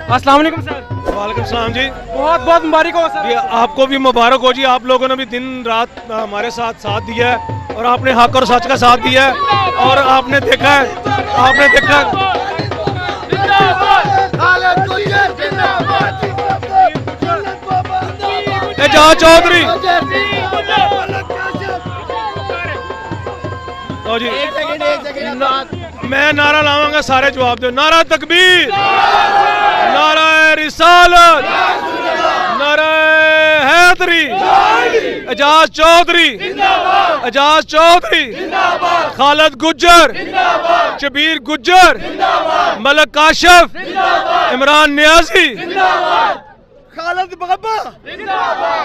अस्सलाम वालेकुम सर। वालेकुम सलाम जी। बहुत बहुत मुबारक हो सर। जी आपको भी मुबारक हो जी। आप लोगों ने भी दिन रात हमारे साथ दिया है और आपने हक और सच का साथ दिया है और आपने देखा एजाज चौधरी तो जी मैं नारा लाऊंगा, सारे जवाब दो। नारा तकबीर, नारा रिसालत, नारा हैदरी, एजाज चौधरी, एजाज चौधरी, खालिद गुज्जर, शबीर गुज्जर, मलक काशिफ, इमरान नियाजी, खालिद बाबा,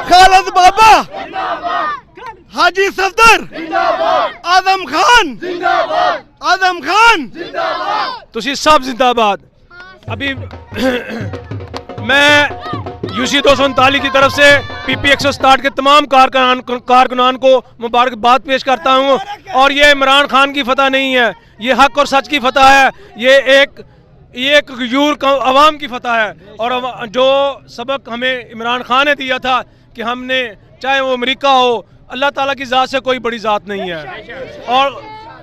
खालिद बाबा, हाजी सफदर, आदम खान, आदम खान, तुसी सब जिंदाबाद। अभी मैं यूसी 239 की तरफ से पीपी 167 के तमाम कारकुनान को मुबारकबाद पेश करता हूँ। और ये इमरान खान की फतह नहीं है, ये हक और सच की फतह है, ये एक यूर अवाम की फतह है। और जो सबक हमें इमरान खान ने दिया था कि हमने, चाहे वो अमेरिका हो, अल्लाह ताला की ज़ात से कोई बड़ी ज़ात नहीं है।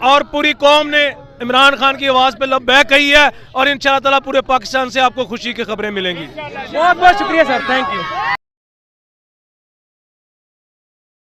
और पूरी कौम ने इमरान खान की आवाज़ पे लब्बैक कही है और इंशाअल्लाह ताला पूरे पाकिस्तान से आपको खुशी की खबरें मिलेंगी। बहुत बहुत शुक्रिया सर, थैंक यू।